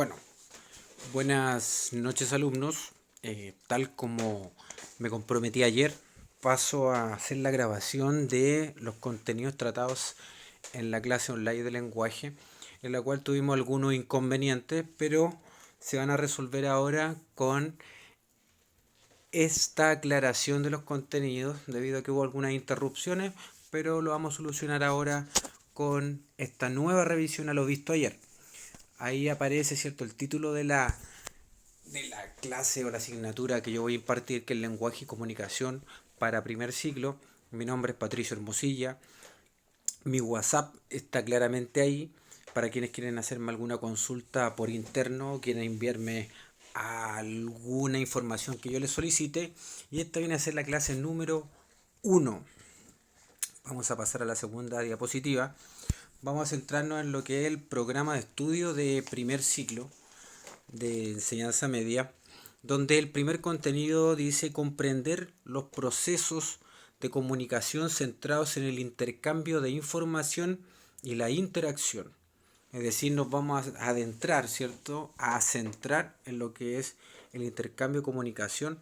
Bueno, buenas noches alumnos. Tal como me comprometí ayer, paso a hacer la grabación de los contenidos tratados en la clase online de lenguaje, en la cual tuvimos algunos inconvenientes, pero se van a resolver ahora con esta aclaración de los contenidos, debido a que hubo algunas interrupciones, pero lo vamos a solucionar ahora con esta nueva revisión a lo visto ayer. Ahí aparece, ¿cierto?, el título de la clase o la asignatura que yo voy a impartir, que es lenguaje y comunicación para primer ciclo. Mi nombre es Patricio Hermosilla. Mi WhatsApp está claramente ahí para quienes quieren hacerme alguna consulta por interno o quieren enviarme alguna información que yo les solicite. Y esta viene a ser la clase número 1. Vamos a pasar a la segunda diapositiva. Vamos a centrarnos en lo que es el programa de estudio de primer ciclo de enseñanza media, donde el primer contenido dice comprender los procesos de comunicación centrados en el intercambio de información y la interacción. Es decir, nos vamos a adentrar, ¿cierto?, a centrar en lo que es el intercambio de comunicación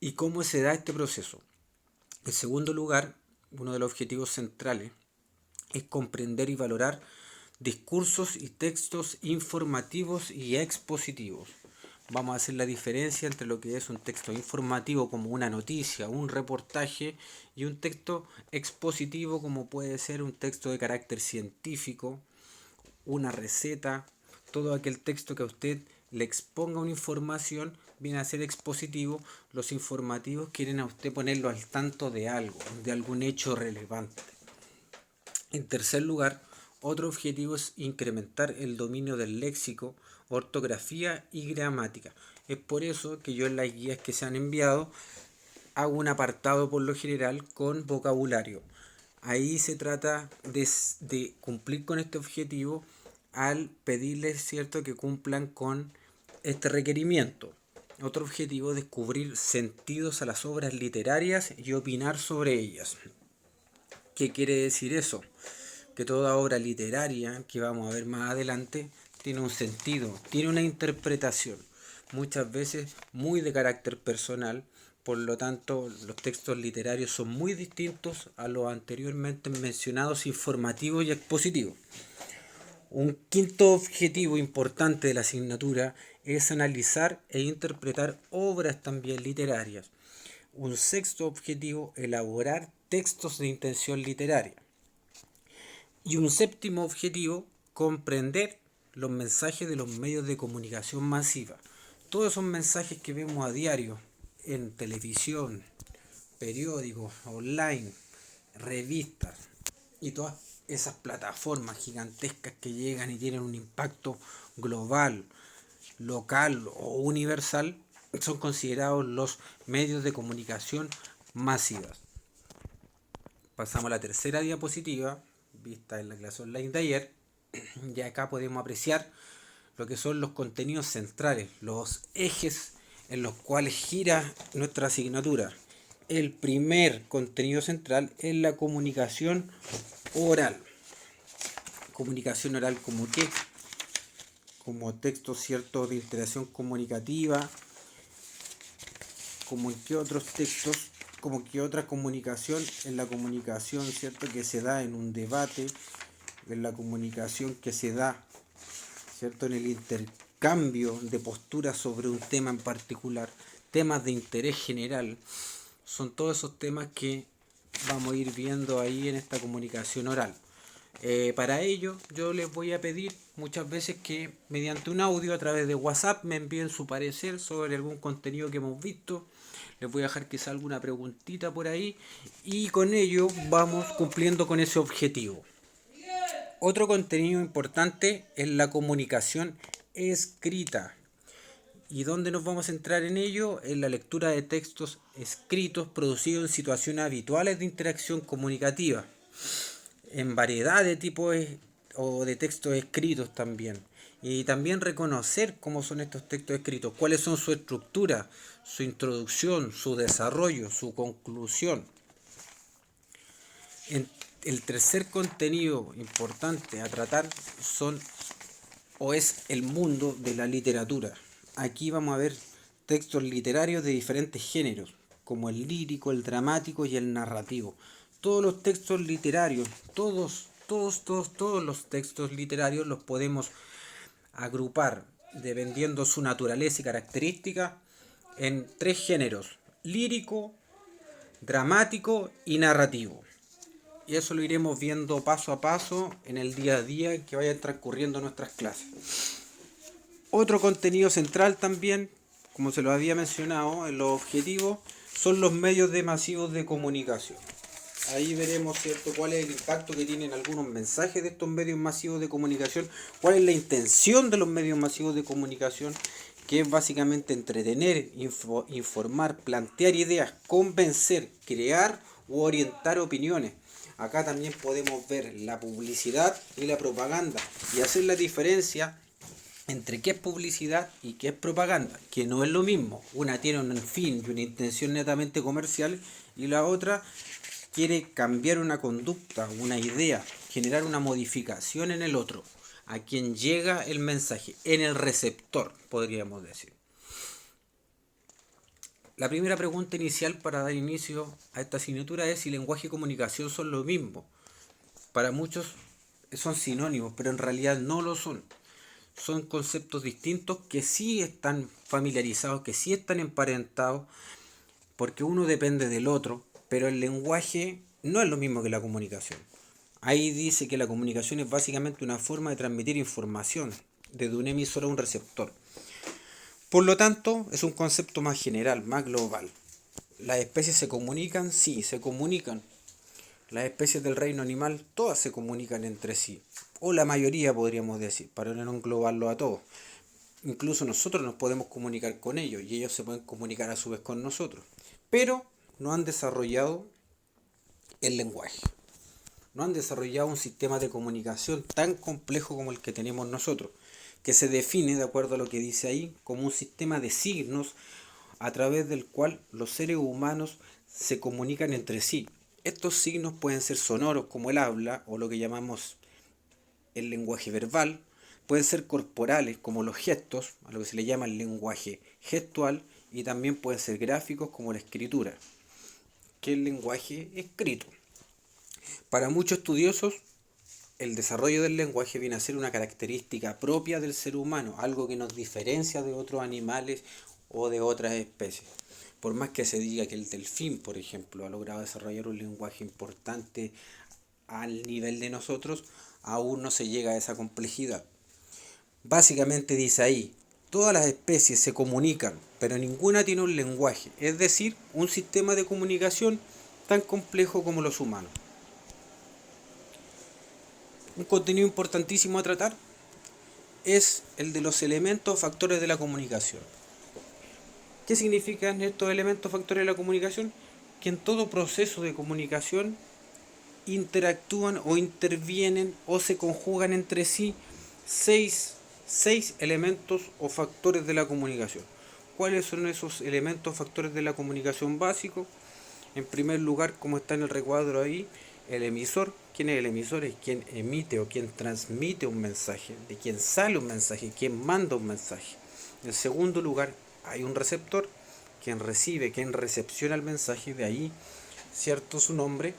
y cómo se da este proceso. En segundo lugar, uno de los objetivos centrales es comprender y valorar discursos y textos informativos y expositivos. Vamos a hacer la diferencia entre lo que es un texto informativo como una noticia, un reportaje, y un texto expositivo como puede ser un texto de carácter científico, una receta. Todo aquel texto que a usted le exponga una información viene a ser expositivo. Los informativos quieren a usted ponerlo al tanto de algo, de algún hecho relevante. En tercer lugar, otro objetivo es incrementar el dominio del léxico, ortografía y gramática. Es por eso que yo en las guías que se han enviado hago un apartado por lo general con vocabulario. Ahí se trata de cumplir con este objetivo al pedirles, cierto, que cumplan con este requerimiento. Otro objetivo es descubrir sentidos a las obras literarias y opinar sobre ellas. ¿Qué quiere decir eso? Que toda obra literaria que vamos a ver más adelante tiene un sentido, tiene una interpretación, muchas veces muy de carácter personal. Por lo tanto, los textos literarios son muy distintos a los anteriormente mencionados informativos y expositivos. Un quinto objetivo importante de la asignatura es analizar e interpretar obras también literarias. Un sexto objetivo, elaborar textos de intención literaria. Y un séptimo objetivo, comprender los mensajes de los medios de comunicación masiva. Todos esos mensajes que vemos a diario en televisión, periódicos, online, revistas y todas esas plataformas gigantescas que llegan y tienen un impacto global, local o universal, son considerados los medios de comunicación masivas. Pasamos a la tercera diapositiva, vista en la clase online de ayer. Y acá podemos apreciar lo que son los contenidos centrales, los ejes en los cuales gira nuestra asignatura. El primer contenido central es la comunicación oral. Comunicación oral como qué? Como textos, cierto, de interacción comunicativa, como en qué otros textos, como que otra comunicación, en la comunicación, cierto, que se da en un debate, en la comunicación que se da, cierto, en el intercambio de posturas sobre un tema en particular, temas de interés general. Son todos esos temas que vamos a ir viendo ahí en esta comunicación oral. Para ello yo les voy a pedir muchas veces que mediante un audio a través de WhatsApp me envíen su parecer sobre algún contenido que hemos visto. Les voy a dejar quizá alguna preguntita por ahí y con ello vamos cumpliendo con ese objetivo. Otro contenido importante es la comunicación escrita. ¿Y dónde nos vamos a centrar en ello? En la lectura de textos escritos producidos en situaciones habituales de interacción comunicativa, en variedad de tipos o de textos escritos también. Y también reconocer cómo son estos textos escritos, cuáles son su estructura, su introducción, su desarrollo, su conclusión. El tercer contenido importante a tratar son o es el mundo de la literatura. Aquí vamos a ver textos literarios de diferentes géneros, como el lírico, el dramático y el narrativo. Todos los textos literarios, todos los textos literarios los podemos agrupar, dependiendo su naturaleza y característica, en tres géneros: lírico, dramático y narrativo. Y eso lo iremos viendo paso a paso en el día a día que vayan transcurriendo nuestras clases. Otro contenido central también, como se lo había mencionado en los objetivos, son los medios masivos de comunicación. Ahí veremos, ¿cierto?, cuál es el impacto que tienen algunos mensajes de estos medios masivos de comunicación, cuál es la intención de los medios masivos de comunicación, que es básicamente entretener, informar, plantear ideas, convencer, crear u orientar opiniones. Acá también podemos ver la publicidad y la propaganda y hacer la diferencia entre qué es publicidad y qué es propaganda, que no es lo mismo. Una tiene un fin y una intención netamente comercial y la otra quiere cambiar una conducta, una idea, generar una modificación en el otro, a quien llega el mensaje, en el receptor, podríamos decir. La primera pregunta inicial para dar inicio a esta asignatura es si lenguaje y comunicación son lo mismo. Para muchos son sinónimos, pero en realidad no lo son. Son conceptos distintos que sí están familiarizados, que sí están emparentados, porque uno depende del otro, pero el lenguaje no es lo mismo que la comunicación. Ahí dice que la comunicación es básicamente una forma de transmitir información desde un emisor a un receptor. Por lo tanto, es un concepto más general, más global. ¿Las especies se comunican? Sí, se comunican. Las especies del reino animal todas se comunican entre sí, o la mayoría podríamos decir, para no englobarlo a todos. Incluso nosotros nos podemos comunicar con ellos y ellos se pueden comunicar a su vez con nosotros. Pero no han desarrollado el lenguaje. No han desarrollado un sistema de comunicación tan complejo como el que tenemos nosotros, que se define, de acuerdo a lo que dice ahí, como un sistema de signos a través del cual los seres humanos se comunican entre sí. Estos signos pueden ser sonoros, como el habla, o lo que llamamos el lenguaje verbal, pueden ser corporales, como los gestos, a lo que se le llama el lenguaje gestual, y también pueden ser gráficos, como la escritura, que es el lenguaje escrito. Para muchos estudiosos, el desarrollo del lenguaje viene a ser una característica propia del ser humano, algo que nos diferencia de otros animales o de otras especies. Por más que se diga que el delfín, por ejemplo, ha logrado desarrollar un lenguaje importante al nivel de nosotros, aún no se llega a esa complejidad. Básicamente dice ahí, todas las especies se comunican, pero ninguna tiene un lenguaje, es decir, un sistema de comunicación tan complejo como los humanos. Un contenido importantísimo a tratar es el de los elementos o factores de la comunicación. ¿Qué significan estos elementos factores de la comunicación? Que en todo proceso de comunicación interactúan o intervienen o se conjugan entre sí seis elementos o factores de la comunicación. ¿Cuáles son esos elementos o factores de la comunicación básicos? En primer lugar, como está en el recuadro ahí, el emisor. ¿Quién es el emisor? Es quien emite o quien transmite un mensaje, de quien sale un mensaje, quien manda un mensaje. En segundo lugar, hay un receptor, quien recibe, quien recepciona el mensaje, de ahí, cierto, su nombre.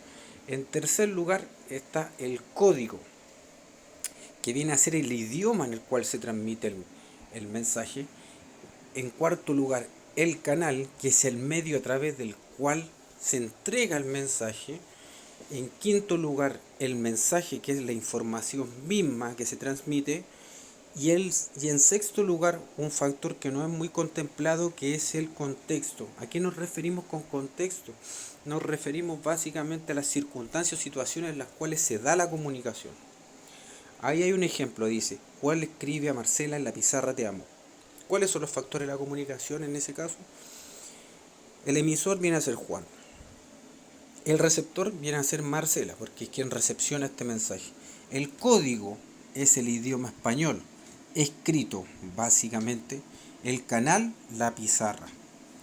En tercer lugar está el código, que viene a ser el idioma en el cual se transmite el mensaje. En cuarto lugar, el canal, que es el medio a través del cual se entrega el mensaje. En quinto lugar, el mensaje, que es la información misma que se transmite. Y en sexto lugar, un factor que no es muy contemplado, que es el contexto. ¿A qué nos referimos con contexto? Nos referimos básicamente a las circunstancias o situaciones en las cuales se da la comunicación. Ahí hay un ejemplo, dice, Juan le escribe a Marcela en la pizarra te amo. ¿Cuáles son los factores de la comunicación en ese caso? El emisor viene a ser Juan. El receptor viene a ser Marcela, porque es quien recepciona este mensaje. El código es el idioma español, escrito básicamente. El canal, la pizarra.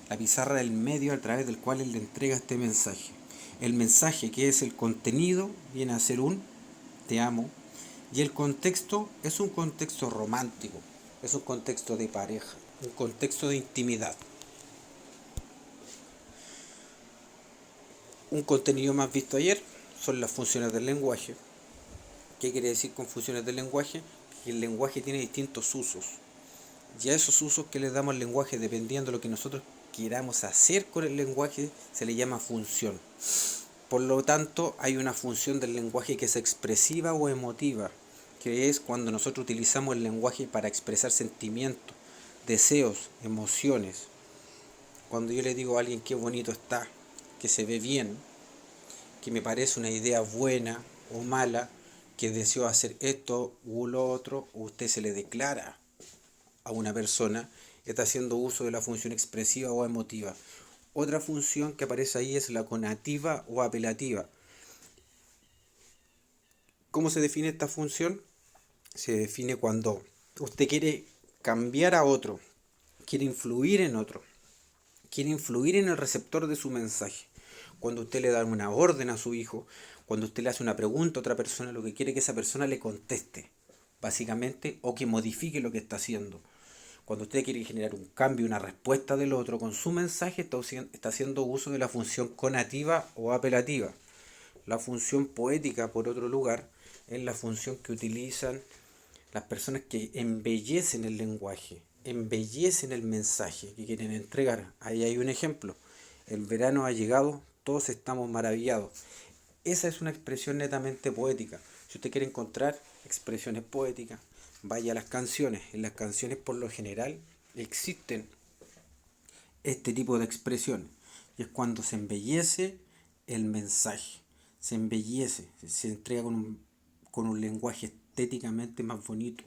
La pizarra es el medio a través del cual él le entrega este mensaje. El mensaje, que es el contenido, viene a ser un te amo. Y el contexto es un contexto romántico, es un contexto de pareja, un contexto de intimidad. Un contenido más visto ayer son las funciones del lenguaje. ¿Qué quiere decir con funciones del lenguaje? Que el lenguaje tiene distintos usos. Y a esos usos que le damos al lenguaje, dependiendo de lo que nosotros queramos hacer con el lenguaje, se le llama función. Por lo tanto, hay una función del lenguaje que es expresiva o emotiva, que es cuando nosotros utilizamos el lenguaje para expresar sentimientos, deseos, emociones. Cuando yo le digo a alguien qué bonito está, que se ve bien, que me parece una idea buena o mala, que deseo hacer esto u lo otro, usted se le declara a una persona, está haciendo uso de la función expresiva o emotiva. Otra función que aparece ahí es la conativa o apelativa. ¿Cómo se define esta función? Se define cuando usted quiere cambiar a otro, quiere influir en otro, quiere influir en el receptor de su mensaje. Cuando usted le da una orden a su hijo, cuando usted le hace una pregunta a otra persona, lo que quiere que esa persona le conteste, básicamente, o que modifique lo que está haciendo. Cuando usted quiere generar un cambio, una respuesta del otro con su mensaje, está haciendo uso de la función conativa o apelativa. La función poética, por otro lugar, es la función que utilizan las personas que embellecen el lenguaje, embellecen el mensaje que quieren entregar. Ahí hay un ejemplo. El verano ha llegado, todos estamos maravillados. Esa es una expresión netamente poética. Si usted quiere encontrar expresiones poéticas, vaya a las canciones. En las canciones por lo general existen este tipo de expresiones. Y es cuando se embellece el mensaje. Se embellece, se entrega con un lenguaje estéticamente más bonito.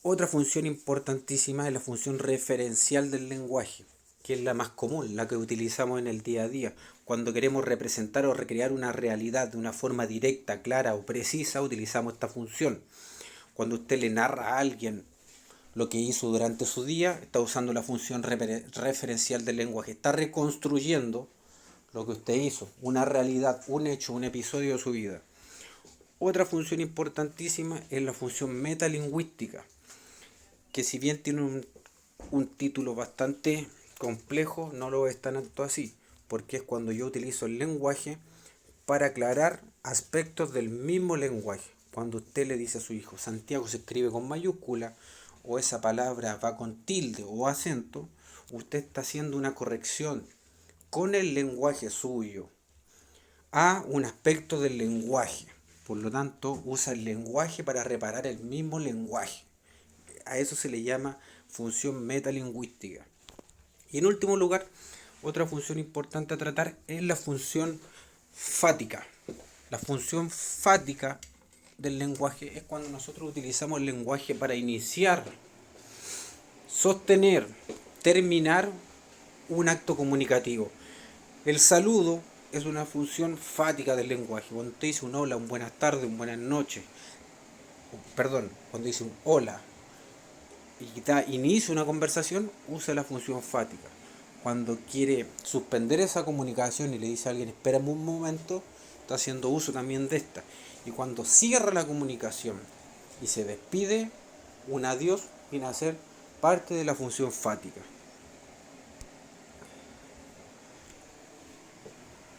Otra función importantísima es la función referencial del lenguaje, que es la más común, la que utilizamos en el día a día. Cuando queremos representar o recrear una realidad de una forma directa, clara o precisa, utilizamos esta función. Cuando usted le narra a alguien lo que hizo durante su día, está usando la función referencial del lenguaje. Está reconstruyendo lo que usted hizo, una realidad, un hecho, un episodio de su vida. Otra función importantísima es la función metalingüística, que si bien tiene un título bastante complejo, no lo es tanto así, porque es cuando yo utilizo el lenguaje para aclarar aspectos del mismo lenguaje. Cuando usted le dice a su hijo, Santiago se escribe con mayúscula, o esa palabra va con tilde o acento, usted está haciendo una corrección con el lenguaje suyo a un aspecto del lenguaje. Por lo tanto, usa el lenguaje para reparar el mismo lenguaje. A eso se le llama función metalingüística. Y en último lugar, otra función importante a tratar es la función fática. La función fática del lenguaje es cuando nosotros utilizamos el lenguaje para iniciar, sostener, terminar un acto comunicativo. El saludo es una función fática del lenguaje. Cuando usted dice un hola, un buenas tardes, un buenas noches, cuando dice un hola y da inicio a una conversación, usa la función fática. Cuando quiere suspender esa comunicación y le dice a alguien, espérame un momento, está haciendo uso también de esta. Y cuando cierra la comunicación y se despide, un adiós viene a ser parte de la función fática.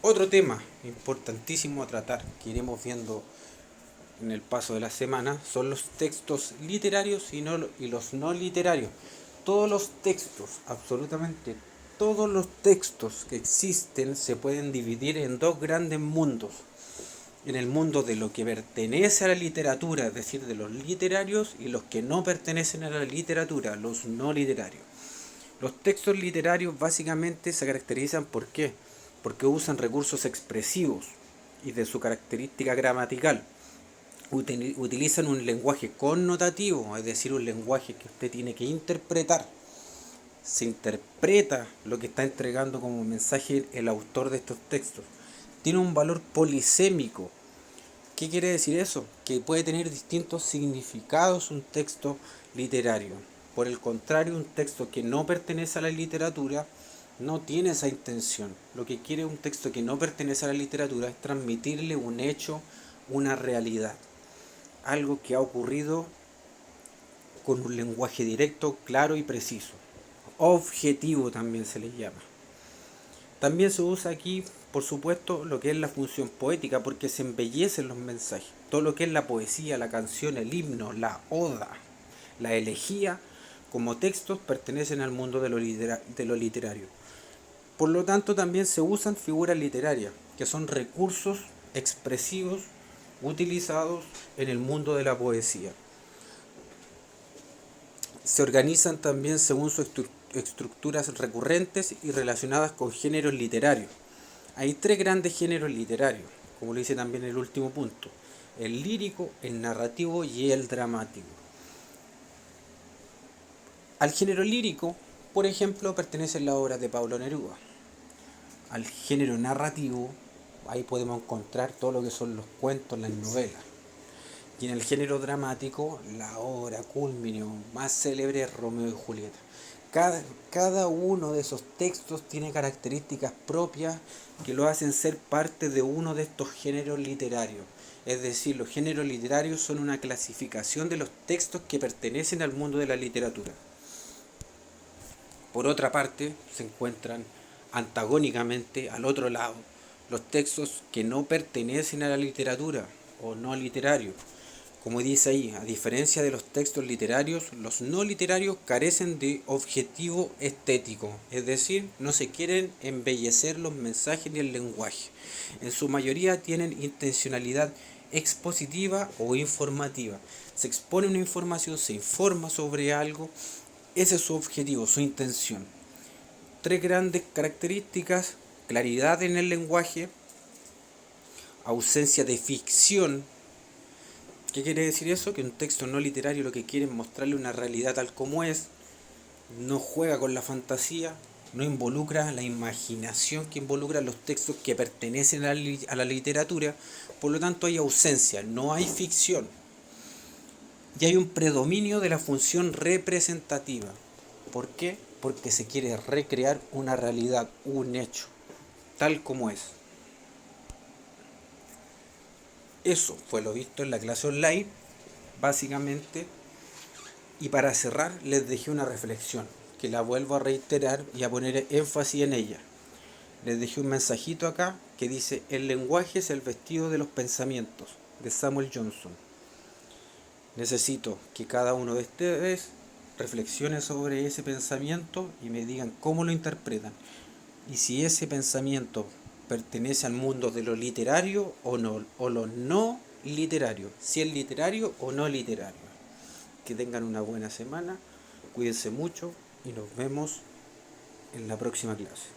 Otro tema importantísimo a tratar que iremos viendo en el paso de la semana son los textos literarios y los no literarios. Todos los textos, absolutamente todos los textos que existen se pueden dividir en dos grandes mundos. En el mundo de lo que pertenece a la literatura, es decir, de los literarios, y los que no pertenecen a la literatura, los no literarios. Los textos literarios básicamente se caracterizan ¿por qué? Porque usan recursos expresivos y de su característica gramatical. Utilizan un lenguaje connotativo, es decir, un lenguaje que usted tiene que interpretar. Se interpreta lo que está entregando como mensaje el autor de estos textos. Tiene un valor polisémico. ¿Qué quiere decir eso? Que puede tener distintos significados un texto literario. Por el contrario, un texto que no pertenece a la literatura no tiene esa intención. Lo que quiere un texto que no pertenece a la literatura es transmitirle un hecho, una realidad. algo que ha ocurrido con un lenguaje directo, claro y preciso. Objetivo también se le llama. También se usa aquí, por supuesto, lo que es la función poética, porque se embellecen los mensajes. Todo lo que es la poesía, la canción, el himno, la oda, la elegía, como textos pertenecen al mundo de lo literario. Por lo tanto, también se usan figuras literarias, que son recursos expresivos utilizados en el mundo de la poesía. Se organizan también según sus estructuras recurrentes y relacionadas con géneros literarios. Hay tres grandes géneros literarios, como lo dice también el último punto: el lírico, el narrativo y el dramático. Al género lírico, por ejemplo, pertenecen las obras de Pablo Neruda. Al género narrativo, ahí podemos encontrar todo lo que son los cuentos, las novelas. Y en el género dramático, la obra culmine más célebre es Romeo y Julieta. Cada uno de esos textos tiene características propias que lo hacen ser parte de uno de estos géneros literarios. Es decir, los géneros literarios son una clasificación de los textos que pertenecen al mundo de la literatura. Por otra parte, se encuentran antagónicamente al otro lado los textos que no pertenecen a la literatura o no literarios. Como dice ahí, a diferencia de los textos literarios, los no literarios carecen de objetivo estético, es decir, no se quieren embellecer los mensajes ni el lenguaje. En su mayoría tienen intencionalidad expositiva o informativa. Se expone una información, se informa sobre algo. Ese es su objetivo, su intención. Tres grandes características: claridad en el lenguaje, ausencia de ficción. ¿Qué quiere decir eso? Que un texto no literario lo que quiere es mostrarle una realidad tal como es, no juega con la fantasía, no involucra la imaginación que involucran los textos que pertenecen a la literatura. Por lo tanto hay ausencia, no hay ficción. Y hay un predominio de la función representativa. ¿Por qué? Porque se quiere recrear una realidad, un hecho, tal como es. Eso fue lo visto en la clase online, básicamente. Y para cerrar, les dejé una reflexión, que la vuelvo a reiterar y a poner énfasis en ella. Les dejé un mensajito acá que dice: el lenguaje es el vestido de los pensamientos, de Samuel Johnson. Necesito que cada uno de ustedes reflexione sobre ese pensamiento y me digan cómo lo interpretan. Y si ese pensamiento pertenece al mundo de lo literario o no, o lo no literario, si es literario o no literario. Que tengan una buena semana, cuídense mucho y nos vemos en la próxima clase.